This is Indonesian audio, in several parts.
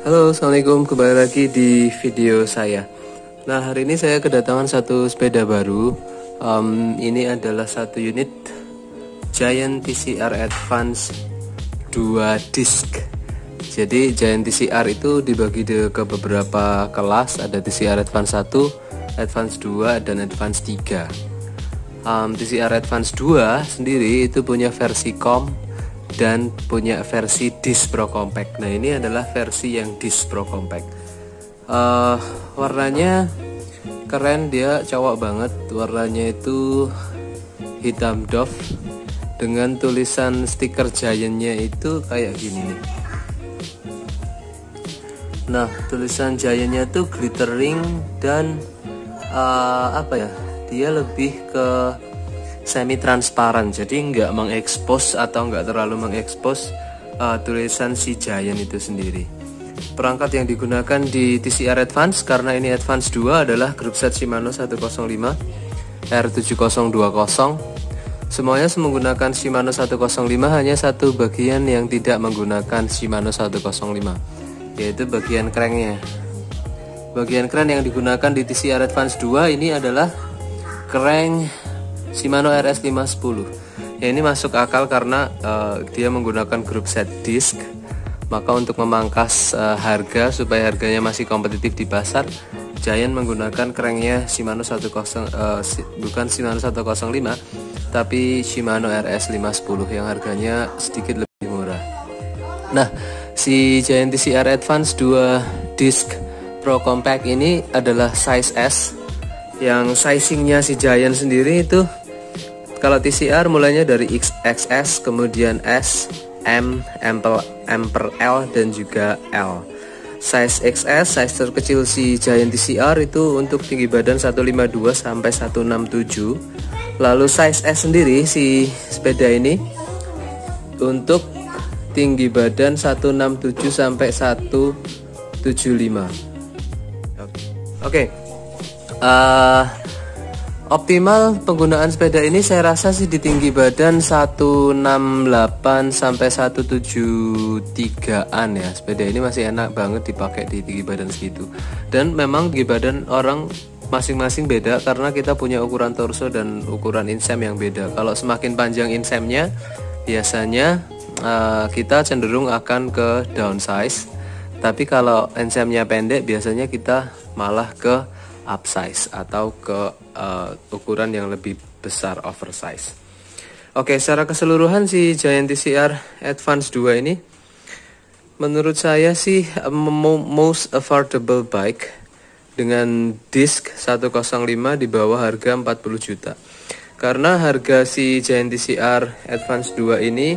Halo, assalamualaikum, kembali lagi di video saya. Nah, hari ini saya kedatangan satu sepeda baru. Ini adalah satu unit Giant TCR Advance 2 disc. Jadi Giant TCR itu dibagi ke beberapa kelas, ada TCR Advance 1, Advance 2, dan Advance 3. TCR Advance 2 sendiri itu punya versi COM dan punya versi disc Pro Compact. Nah, ini adalah versi yang disc Pro Compact. Warnanya keren, dia cowok banget. Warnanya itu hitam doff dengan tulisan stiker Giantnya itu kayak gini nih. Nah, tulisan Giantnya tuh glittering dan dia lebih ke semi transparan, jadi nggak mengekspos atau nggak terlalu mengekspos tulisan si Giant itu sendiri. Perangkat yang digunakan di TCR Advance, karena ini Advance 2, adalah grup set Shimano 105 R7020. Semuanya menggunakan Shimano 105, hanya satu bagian yang tidak menggunakan Shimano 105, yaitu bagian cranknya. Bagian crank yang digunakan di TCR Advance 2 ini adalah crank Shimano RS510. Ya, ini masuk akal karena dia menggunakan grup set disc. Maka untuk memangkas harga supaya harganya masih kompetitif di pasar, Giant menggunakan cranknya Shimano bukan Shimano 105, tapi Shimano RS510 yang harganya sedikit lebih murah. Nah, si Giant TCR Advance 2 disc Pro Compact ini adalah size S. Yang sizingnya si Giant sendiri itu, kalau TCR mulainya dari XS, kemudian S, M, M per L, dan juga L. Size XS, size terkecil si Giant TCR itu untuk tinggi badan 152 sampai 167. Lalu size S sendiri si sepeda ini untuk tinggi badan 167 sampai 175. Oke. Optimal penggunaan sepeda ini saya rasa sih di tinggi badan 168 sampai 173-an ya. Sepeda ini masih enak banget dipakai di tinggi badan segitu. Dan memang tinggi badan orang masing-masing beda karena kita punya ukuran torso dan ukuran insem yang beda. Kalau semakin panjang insemnya, biasanya kita cenderung akan ke downsize. Tapi kalau insemnya pendek, biasanya kita malah ke upsize atau ke ukuran yang lebih besar, oversize. Oke, secara keseluruhan si Giant TCR Advance 2 ini menurut saya sih most affordable bike dengan disc 105 di bawah harga 40 juta. Karena harga si Giant TCR Advance 2 ini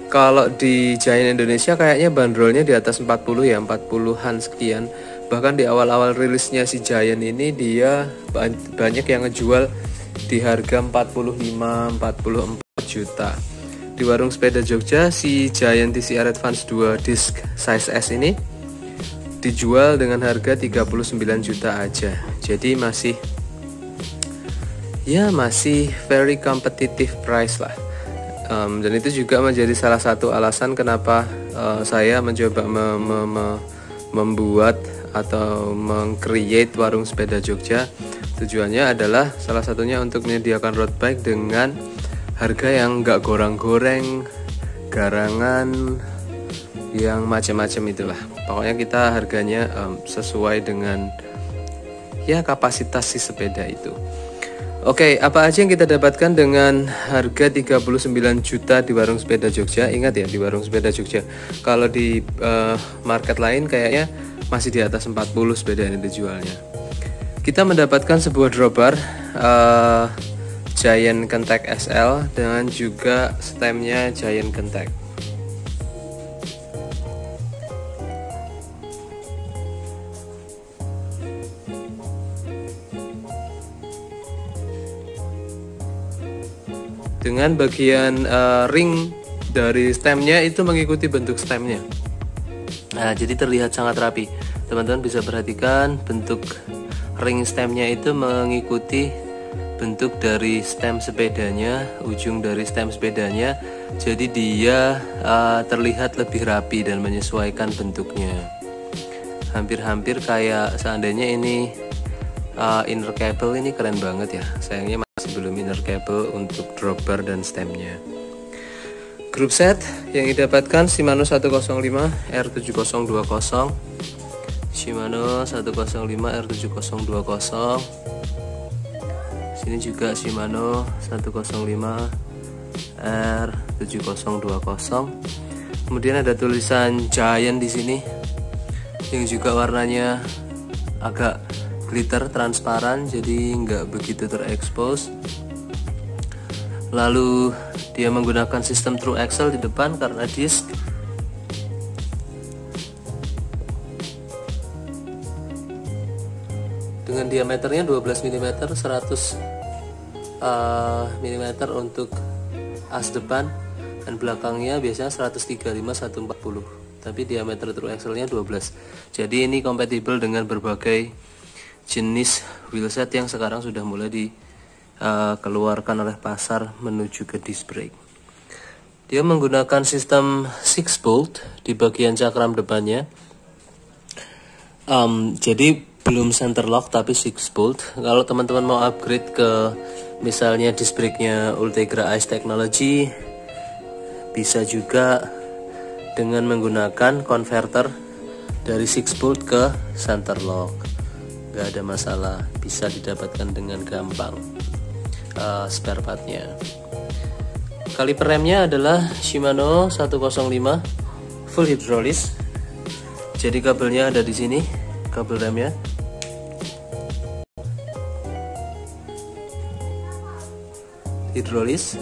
kalau di Giant Indonesia kayaknya bandrolnya di atas 40 ya, 40-an sekian. Bahkan di awal-awal rilisnya si Giant ini dia banyak yang ngejual di harga 45-44 juta. Di warung sepeda Jogja si Giant TCR Advance 2 disc size S ini dijual dengan harga 39 juta aja. Jadi masih very competitive price lah. Dan itu juga menjadi salah satu alasan kenapa saya mencoba membuat atau meng-create warung sepeda Jogja. Tujuannya adalah salah satunya untuk menyediakan road bike dengan harga yang nggak goreng-goreng, garangan, yang macam-macam itulah. Pokoknya kita harganya sesuai dengan ya kapasitas si sepeda itu. Oke, apa aja yang kita dapatkan dengan harga 39 juta di warung sepeda Jogja? Ingat ya, di warung sepeda Jogja. Kalau di market lain kayaknya masih di atas 40 sepeda ini dijualnya. Kita mendapatkan sebuah drawbar Giant Contact SL dengan juga stemnya Giant Contact. Dengan bagian ring dari stemnya itu mengikuti bentuk stemnya. Nah, jadi terlihat sangat rapi. Teman-teman bisa perhatikan bentuk ring stemnya itu mengikuti bentuk dari stem sepedanya, ujung dari stem sepedanya. Jadi dia terlihat lebih rapi dan menyesuaikan bentuknya. hampir-hampir kayak seandainya ini inner cable. Ini keren banget ya, sayangnya masih belum inner cable untuk dropper dan stemnya. Grup set yang didapatkan Shimano 105 R7020, Shimano 105 R7020. Sini juga Shimano 105 R7020. Kemudian ada tulisan Giant di sini yang juga warnanya agak glitter transparan, jadi nggak begitu terekspos. Lalu dia menggunakan sistem True Axle di depan karena disc. Dengan diameternya 12 mm, 100 mm untuk as depan, dan belakangnya biasanya 135/140, tapi diameter True Axle-nya 12. Jadi ini kompatibel dengan berbagai jenis wheelset yang sekarang sudah mulai dikeluarkan oleh pasar menuju ke disc brake. Dia menggunakan sistem 6 bolt di bagian cakram depannya. Jadi belum center lock tapi 6 bolt. Kalau teman-teman mau upgrade ke misalnya disc brake-nya Ultegra Ice Technology, bisa juga dengan menggunakan converter dari 6 bolt ke center lock. Gak ada masalah, bisa didapatkan dengan gampang spare partnya. Kaliper remnya adalah Shimano 105 full hidrolis. Jadi kabelnya ada di sini, kabel remnya. Hidrolis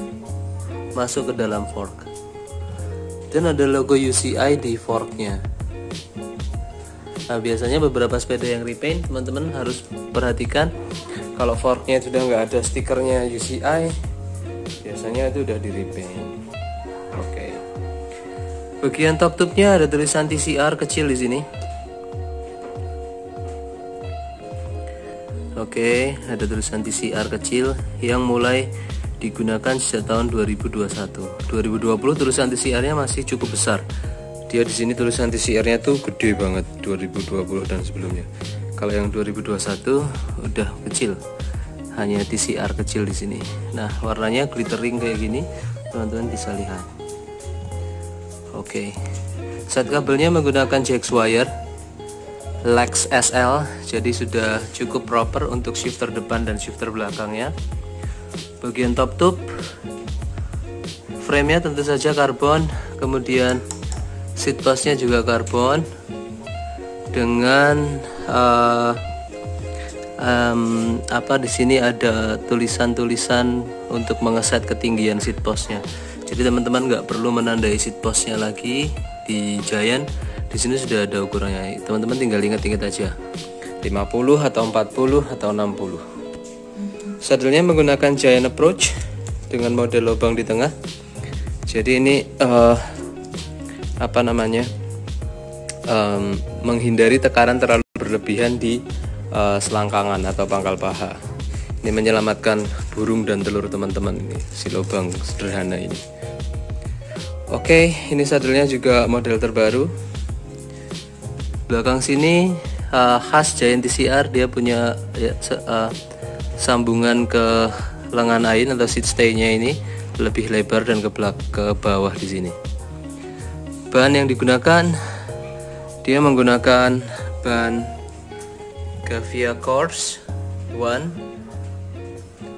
masuk ke dalam fork. Dan ada logo UCI di forknya. Nah, biasanya beberapa sepeda yang repaint, teman-teman harus perhatikan kalau forknya sudah nggak ada stikernya UCI, biasanya itu udah di repaint. Oke. Bagian top tube-nya ada tulisan TCR kecil di sini. Oke, ada tulisan TCR kecil yang mulai digunakan sejak tahun 2021. 2020 tulisan TCR-nya masih cukup besar. Dia di sini tulisan TCR-nya tuh gede banget 2020 dan sebelumnya. Kalau yang 2021 udah kecil. Hanya TCR kecil di sini. Nah, warnanya glittering kayak gini, teman-teman bisa lihat. Oke. Set kabelnya menggunakan Jax wire Lex SL, jadi sudah cukup proper untuk shifter depan dan shifter belakangnya. Bagian top tube, frame-nya tentu saja karbon, kemudian seat post-nya juga karbon dengan di sini ada tulisan-tulisan untuk mengeset ketinggian seat post-nya. Jadi teman-teman nggak perlu menandai seat post-nya lagi di Giant. Di sini sudah ada ukurannya. Teman-teman tinggal ingat-ingat aja, 50 atau 40 atau 60. Saddle-nya menggunakan Giant Approach dengan model lubang di tengah. Jadi ini menghindari tekanan terlalu berlebihan di selangkangan atau pangkal paha. Ini menyelamatkan burung dan telur teman-teman, ini si lubang sederhana ini. Oke, ini saddle-nya juga model terbaru. Belakang sini khas Giant TCR, dia punya sambungan ke lengan ain atau seat stay-nya ini lebih lebar dan ke bawah di sini. Bahan yang digunakan, dia menggunakan bahan Gavia Course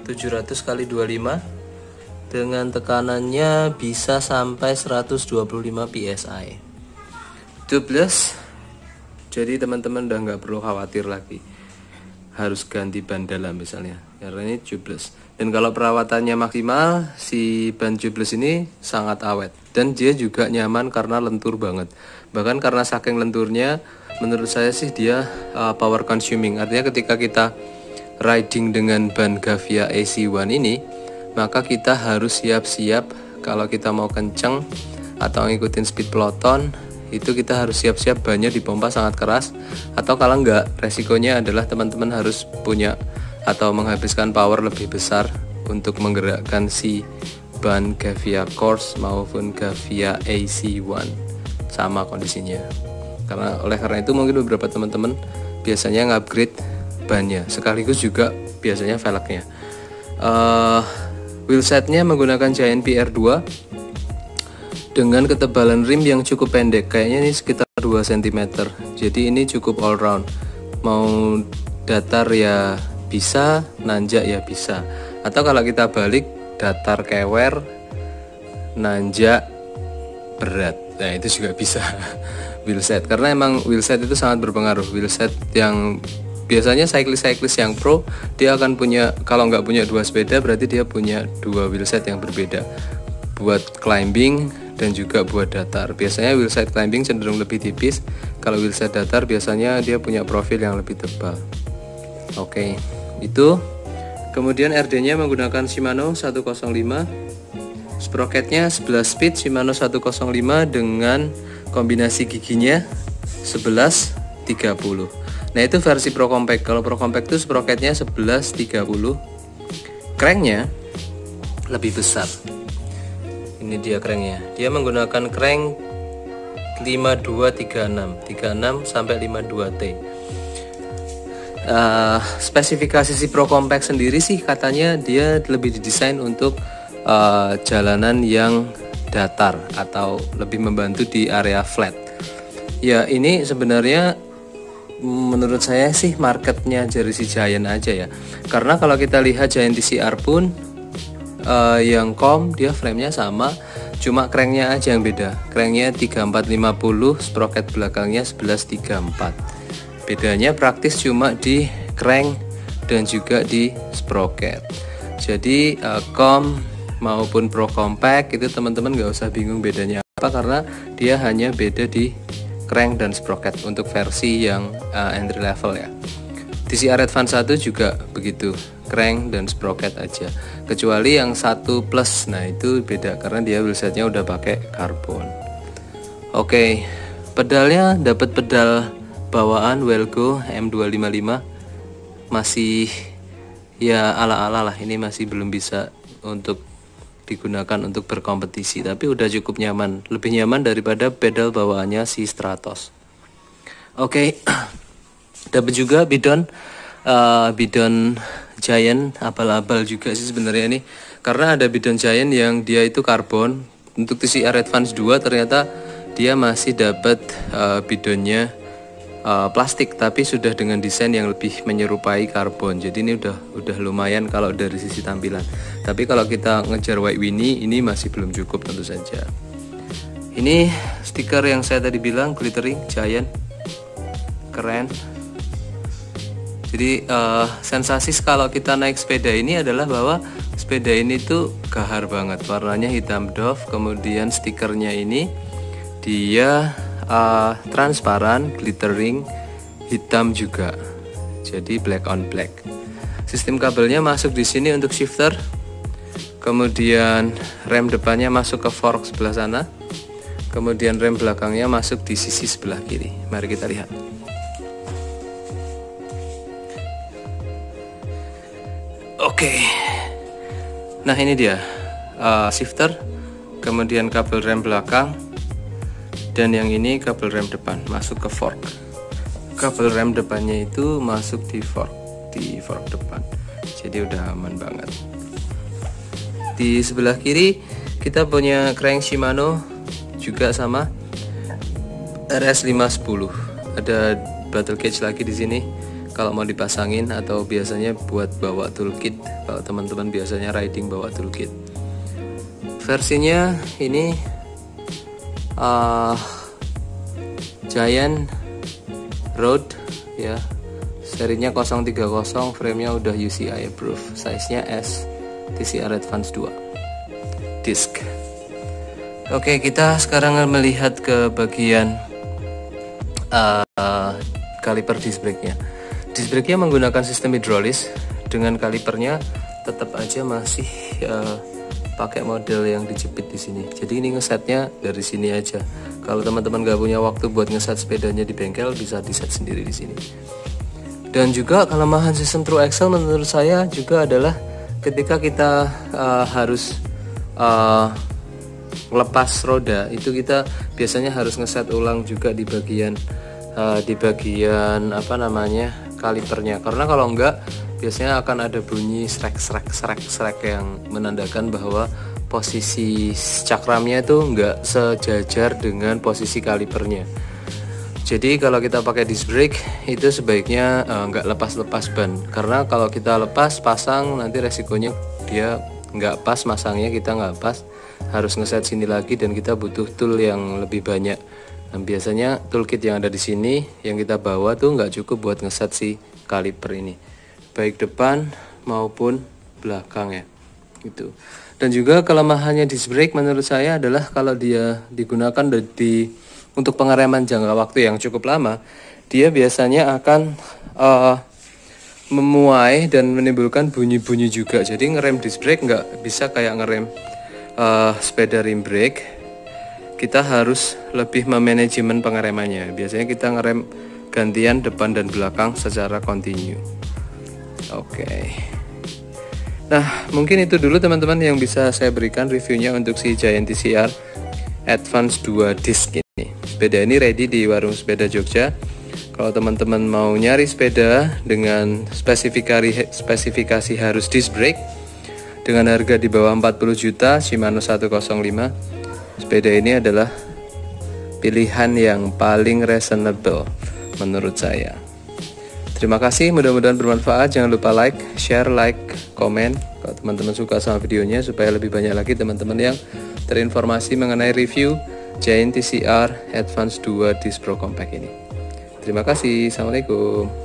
700x25 dengan tekanannya bisa sampai 125 psi. Tubeless, jadi teman-teman udah nggak perlu khawatir lagi harus ganti ban dalam misalnya, karena ini tubeless. Dan kalau perawatannya maksimal, si ban tubeless ini sangat awet dan dia juga nyaman karena lentur banget. Bahkan karena saking lenturnya, menurut saya sih dia power consuming. Artinya ketika kita riding dengan ban Gavia AC1 ini, maka kita harus siap-siap kalau kita mau kenceng atau ngikutin speed peloton, itu kita harus siap-siap bannya dipompa sangat keras. Atau kalau enggak, resikonya adalah teman-teman harus punya atau menghabiskan power lebih besar untuk menggerakkan si ban Gavia Course maupun Gavia AC1. Sama kondisinya. Oleh karena itu mungkin beberapa teman-teman biasanya ngupgrade bannya, sekaligus juga biasanya velgnya. Wheelsetnya menggunakan Giant PR2 dengan ketebalan rim yang cukup pendek, kayaknya ini sekitar 2 cm. Jadi ini cukup all round. Mau datar ya bisa, nanjak ya bisa. Atau kalau kita balik, datar kewer, nanjak berat. Nah, itu juga bisa. Wheelset, karena emang wheelset itu sangat berpengaruh. Wheelset yang biasanya cyclist yang pro, dia akan punya, kalau nggak punya 2 sepeda berarti dia punya 2 wheelset yang berbeda buat climbing dan juga buat datar. Biasanya wheelset climbing cenderung lebih tipis, kalau wheelset datar biasanya dia punya profil yang lebih tebal. Oke, itu. Kemudian RD nya menggunakan Shimano 105, sprocketnya 11 speed Shimano 105 dengan kombinasi giginya 11-30. Nah, itu versi Pro Compact. Kalau Pro Compact itu sprocketnya 11-30. Cranknya lebih besar. Ini dia cranknya. Dia menggunakan crank 5236 sampai 52T. Spesifikasi si Pro Compact sendiri sih katanya dia lebih didesain untuk jalanan yang datar atau lebih membantu di area flat. Ya, ini sebenarnya menurut saya sih marketnya dari si Giant aja ya, karena kalau kita lihat Giant TCR pun yang com dia framenya sama, cuma cranknya aja yang beda. Cranknya 3450, sprocket belakangnya 1134. Bedanya praktis cuma di crank dan juga di sprocket. Jadi com maupun Pro Compact itu teman-teman nggak usah bingung bedanya apa, karena dia hanya beda di crank dan sprocket untuk versi yang entry level ya. TCR Advance 1 juga begitu, crank dan sprocket aja, kecuali yang 1 plus, nah itu beda karena dia wheelsetnya udah pakai karbon. Oke, pedalnya dapat pedal bawaan Wellgo M255, masih ya ala-ala lah, ini masih belum bisa untuk digunakan untuk berkompetisi, tapi udah cukup nyaman, lebih nyaman daripada pedal bawaannya si Stratos. Oke, dapat juga bidon Giant, abal-abal juga sih sebenarnya ini, karena ada bidon Giant yang dia itu karbon. Untuk TCR Advance 2 ternyata dia masih dapat bidonnya plastik, tapi sudah dengan desain yang lebih menyerupai karbon. Jadi ini udah lumayan kalau dari sisi tampilan. Tapi kalau kita ngejar White Winnie, ini masih belum cukup tentu saja. Ini stiker yang saya tadi bilang glittering Giant, keren. Jadi sensasi kalau kita naik sepeda ini adalah bahwa sepeda ini tuh gahar banget. Warnanya hitam doff, kemudian stikernya ini dia transparan, glittering, hitam juga, jadi black on black. Sistem kabelnya masuk di sini untuk shifter, kemudian rem depannya masuk ke fork sebelah sana, kemudian rem belakangnya masuk di sisi sebelah kiri. Mari kita lihat. Oke, nah ini dia shifter, kemudian kabel rem belakang, dan yang ini kabel rem depan masuk ke fork. Kabel rem depannya itu masuk di fork depan, jadi udah aman banget. Di sebelah kiri kita punya crank Shimano juga sama RS510. Ada battle cage lagi di sini kalau mau dipasangin, atau biasanya buat bawa toolkit kalau teman-teman biasanya riding bawa toolkit. Versinya ini Giant Road ya, serinya 030, framenya udah UCI approved, size nya S, TCR Advance 2 disc. Oke, kita sekarang melihat ke bagian kaliper disc brake-nya. Disc brake-nya menggunakan sistem hidrolis, dengan kalipernya tetap aja masih pakai model yang dijepit di sini. Jadi ini ngesetnya dari sini aja. Kalau teman-teman gak punya waktu buat ngeset sepedanya di bengkel, bisa diset sendiri di sini. Dan juga kelemahan sistem True Axle menurut saya juga adalah ketika kita harus lepas roda itu kita biasanya harus ngeset ulang juga di bagian apa namanya, kalipernya, karena kalau enggak biasanya akan ada bunyi srek yang menandakan bahwa posisi cakramnya itu enggak sejajar dengan posisi kalipernya. Jadi kalau kita pakai disc brake itu sebaiknya enggak lepas ban, karena kalau kita lepas pasang nanti resikonya dia enggak pas masangnya, kita enggak pas, harus ngeset sini lagi dan kita butuh tool yang lebih banyak. Nah, biasanya toolkit yang ada di sini yang kita bawa tuh nggak cukup buat ngeset si kaliper ini, baik depan maupun belakang ya, gitu. Dan juga kelemahannya disc brake menurut saya adalah kalau dia digunakan untuk pengereman jangka waktu yang cukup lama, dia biasanya akan memuai dan menimbulkan bunyi-bunyi juga. Jadi ngerem disc brake nggak bisa kayak ngerem sepeda rim brake. Kita harus lebih memanajemen pengeremannya. Biasanya kita ngerem gantian depan dan belakang secara kontinu. Oke. Nah, mungkin itu dulu teman-teman yang bisa saya berikan reviewnya untuk si Giant TCR Advance 2 Disc ini. Sepeda ini ready di warung sepeda Jogja. Kalau teman-teman mau nyari sepeda dengan spesifikasi harus disc brake dengan harga di bawah 40 juta Shimano 105, sepeda ini adalah pilihan yang paling reasonable menurut saya. Terima kasih, mudah-mudahan bermanfaat. Jangan lupa like, share, komen kalau teman-teman suka sama videonya, supaya lebih banyak lagi teman-teman yang terinformasi mengenai review Giant TCR Advance 2 Disc Pro Compact ini. Terima kasih, assalamualaikum.